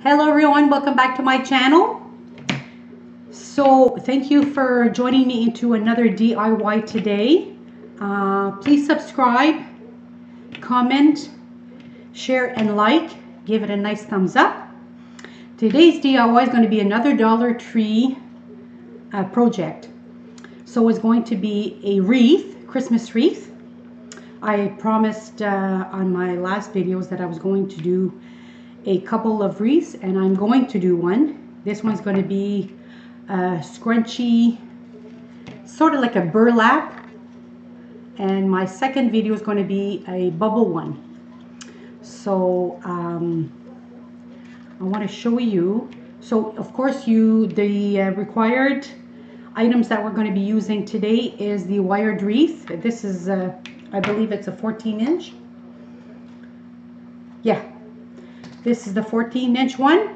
Hello everyone, welcome back to my channel. So thank you for joining me into another DIY today. Please subscribe, comment, share and like. Give it a nice thumbs up. Today's DIY is going to be another Dollar Tree project. So it's going to be a wreath, Christmas wreath. I promised on my last videos that I was going to do a couple of wreaths, and I'm going to do one. This one's going to be a scrunchy, sort of like a burlap, and my second video is going to be a bubble one. So I want to show you. So of course the required items that we're going to be using today is the wired wreath. This is I believe it's a 14-inch. Yeah, this is the 14-inch one.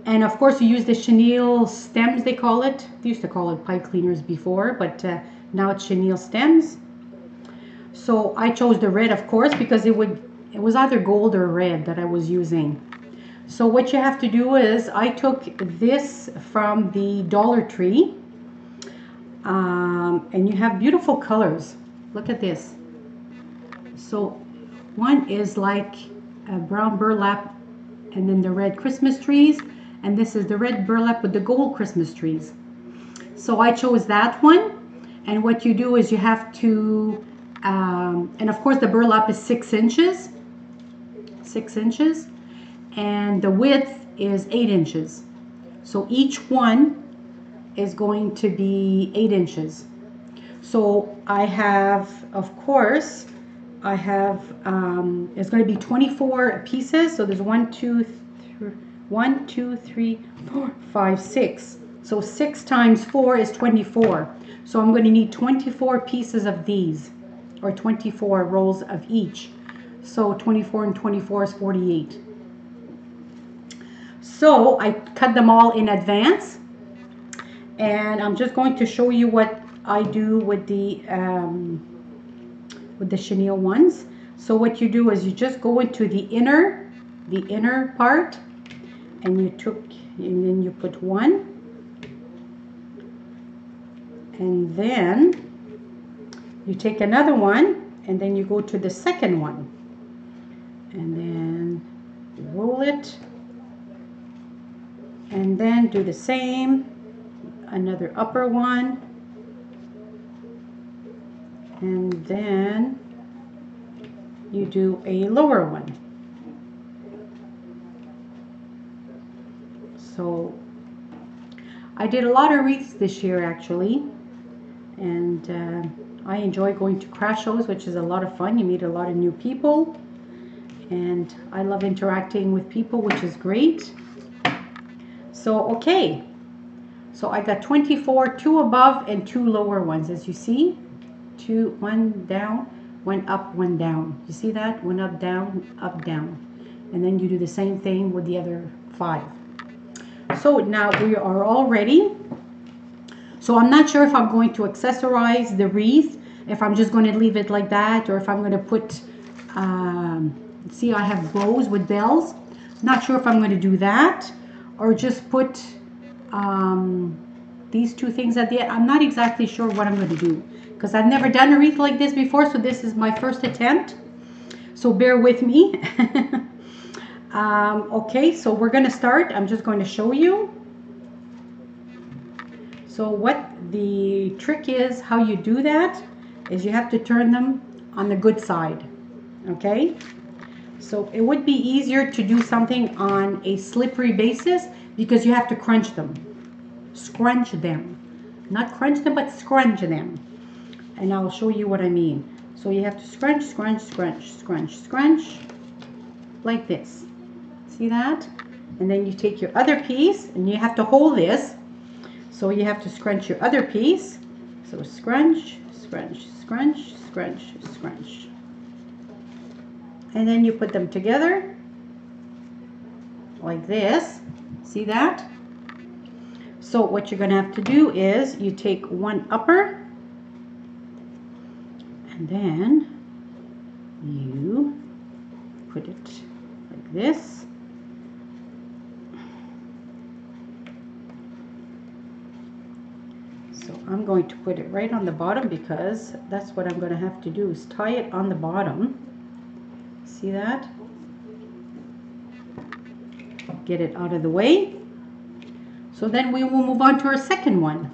And of course you use the chenille stems, they call it. They used to call it pipe cleaners before, but now it's chenille stems. So I chose the red, of course, because it was either gold or red that I was using. So what you have to do is, I took this from the Dollar Tree, and you have beautiful colors. Look at this. So one is like a brown burlap, and then the red Christmas trees, and this is the red burlap with the gold Christmas trees. So I chose that one, and what you do is you have to and of course the burlap is 6 inches, and the width is 8 inches. So each one is going to be 8 inches. So I have, of course, I have, it's going to be 24 pieces. So there's 1, 2, 3, 4, 5, 6. So 6 times 4 is 24. So I'm going to need 24 pieces of these, or 24 rolls of each. So 24 and 24 is 48. So I cut them all in advance, and I'm just going to show you what I do with the chenille ones. So what you do is you just go into the inner part, and then you put one, and then you take another one, and then you go to the second one, and then roll it, and then do the same, another upper one, and then you do a lower one. So I did a lot of wreaths this year actually, and I enjoy going to craft shows, which is a lot of fun. You meet a lot of new people, and I love interacting with people, which is great. So okay, so I got 24, 2 above and 2 lower ones, as you see. 2, 1 down, 1 up, 1 down. You see that? 1 up, down, and then you do the same thing with the other 5. So now we are all ready. So I'm not sure if I'm going to accessorize the wreath, if I'm just going to leave it like that, or if I'm going to put, see, I have bows with bells. Not sure if I'm going to do that, or just put these 2 things at the end. I'm not exactly sure what I'm going to do, because I've never done a wreath like this before, so this is my first attempt. So bear with me. Okay, so we're going to start. I'm just going to show you. So what the trick is, how you do that, is you have to turn them on the good side. Okay? So it would be easier to do something on a slippery basis, because you have to crunch them. Scrunch them. Not crunch them, but scrunch them. And I'll show you what I mean. So you have to scrunch, scrunch, scrunch, scrunch, scrunch, like this. See that? And then you take your other piece, and you have to hold this. So you have to scrunch your other piece. So scrunch, scrunch, scrunch, scrunch, scrunch. And then you put them together like this. See that? So what you're going to have to do is you take one upper, and then you put it like this, I'm going to put it right on the bottom because that's what I'm going to have to do, is tie it on the bottom. See that? Get it out of the way. So then we will move on to our second one.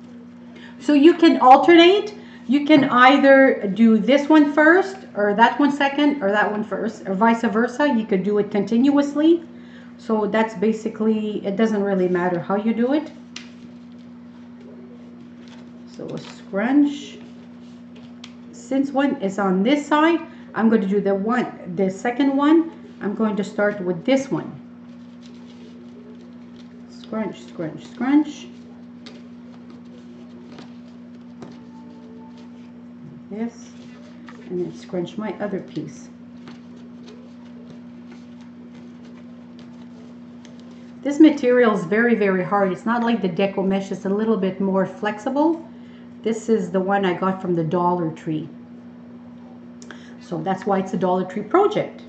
So you can alternate. You can either do this one first, or that one second, or that one first, or vice versa. You could do it continuously. So that's basically, it doesn't really matter how you do it. So a scrunch. Since one is on this side, I'm going to do the second one. I'm going to start with this one. Scrunch, scrunch, scrunch. This, and then scrunch my other piece. This material is very, very hard. It's not like the deco mesh. It's a little bit more flexible. This is the one I got from the Dollar Tree. So that's why it's a Dollar Tree project.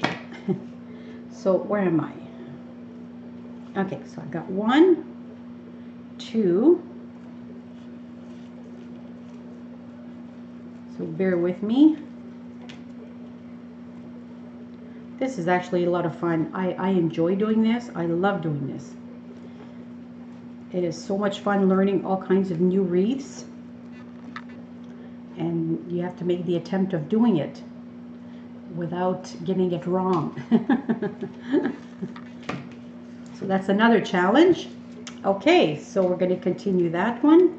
So where am I? Okay, so I got 1, 2. So bear with me. This is actually a lot of fun. I enjoy doing this. I love doing this. It is so much fun learning all kinds of new wreaths. And you have to make the attempt of doing it without getting it wrong. So that's another challenge. Okay, so we're going to continue that one.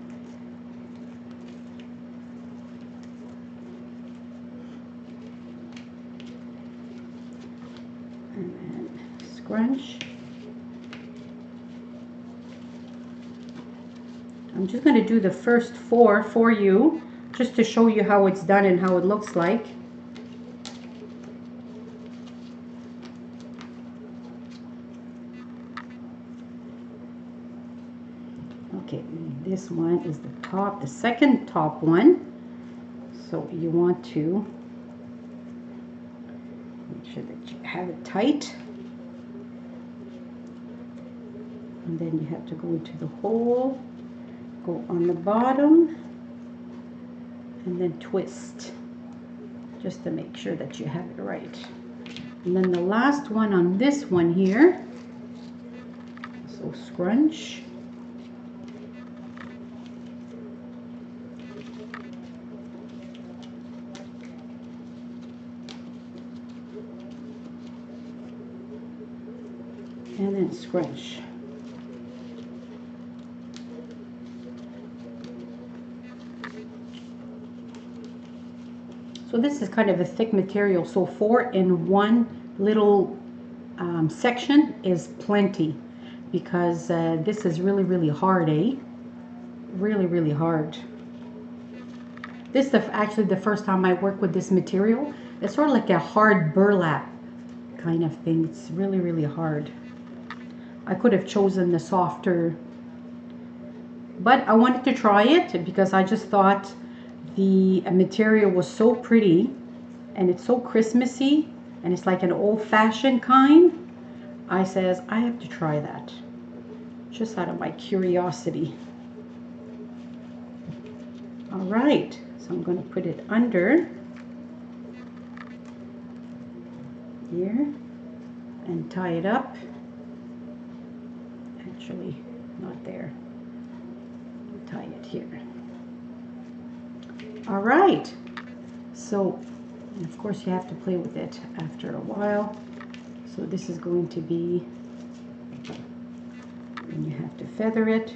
And then scrunch. I'm just going to do the first 4 for you, just to show you how it's done and how it looks like. Okay, this one is the top, the second top one. So you want to make sure that you have it tight. And then you have to go into the hole, go on the bottom, and then twist, just to make sure that you have it right. And then the last one on this one here, so scrunch. And then scrunch. So this is kind of a thick material, so 4 in one little section is plenty, because this is really, really hard, eh? Really, really hard. This is actually the first time I work with this material. It's sort of like a hard burlap kind of thing. It's really, really hard. I could have chosen the softer, but I wanted to try it because I just thought the material was so pretty and it's so Christmassy and it's like an old-fashioned kind. I says I have to try that, just out of my curiosity. All right, so I'm going to put it under here and tie it up. Actually, not there. Tie it here. All right. So, and of course, you have to play with it after a while. So this is going to be, and you have to feather it.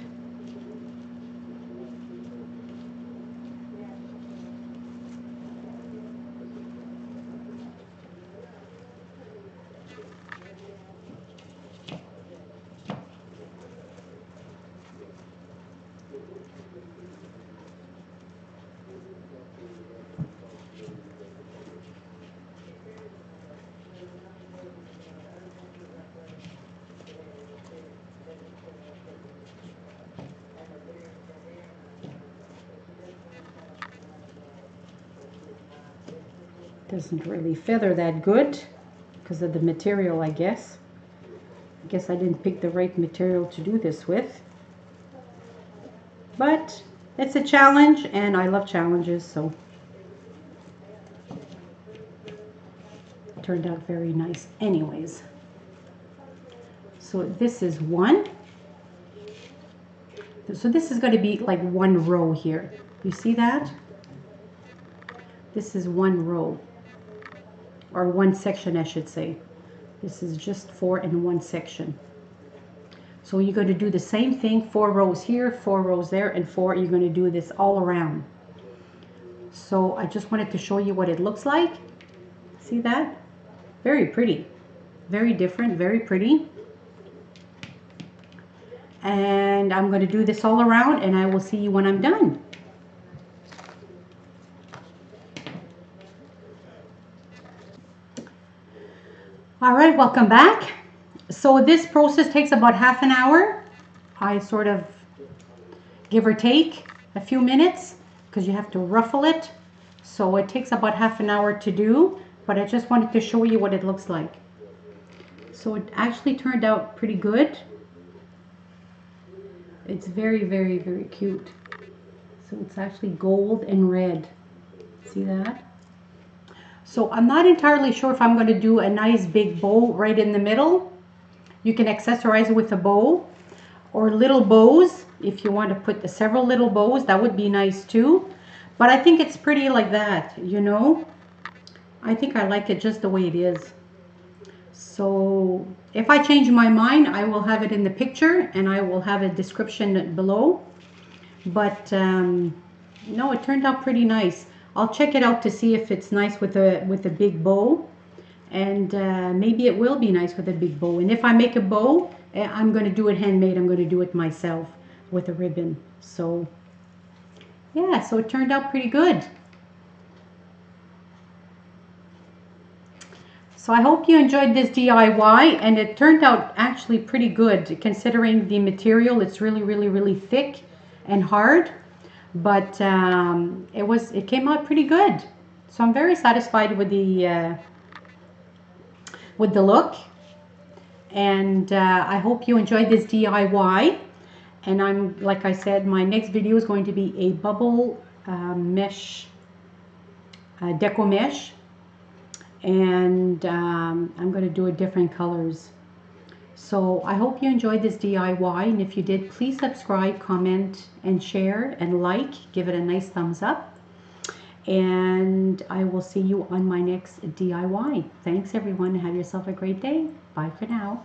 Doesn't really feather that good because of the material, I guess. I guess I didn't pick the right material to do this with. But it's a challenge, and I love challenges, so it turned out very nice anyways. So this is one. So this is going to be like one row here. You see that? This is one row, or one section I should say. This is just 4 in one section. So you're going to do the same thing, 4 rows here, 4 rows there, and 4. You're going to do this all around. So I just wanted to show you what it looks like. See that? Very pretty. Very different, very pretty. And I'm going to do this all around, and I will see you when I'm done. All right, welcome back. So this process takes about half an hour. I sort of give or take a few minutes because you have to ruffle it. So it takes about half an hour to do, but I just wanted to show you what it looks like. So it actually turned out pretty good. It's very, very, very cute. So it's actually gold and red. See that? So I'm not entirely sure if I'm going to do a nice big bow right in the middle. You can accessorize it with a bow or little bows. If you want to put several little bows, that would be nice too. But I think it's pretty like that, you know. I think I like it just the way it is. So if I change my mind, I will have it in the picture and I will have a description below. But no, it turned out pretty nice. I'll check it out to see if it's nice with a big bow. And maybe it will be nice with a big bow. And if I make a bow, I'm going to do it handmade. I'm going to do it myself with a ribbon. So yeah, so it turned out pretty good. So I hope you enjoyed this DIY, and it turned out actually pretty good considering the material. It's really, really, really thick and hard, but it came out pretty good. So I'm very satisfied with the look, and I hope you enjoyed this DIY. And like I said, my next video is going to be a bubble mesh, deco mesh, and I'm going to do it different colors. So I hope you enjoyed this DIY, and if you did, please subscribe, comment, and share, and like. Give it a nice thumbs up. And I will see you on my next DIY. Thanks everyone. Have yourself a great day. Bye for now.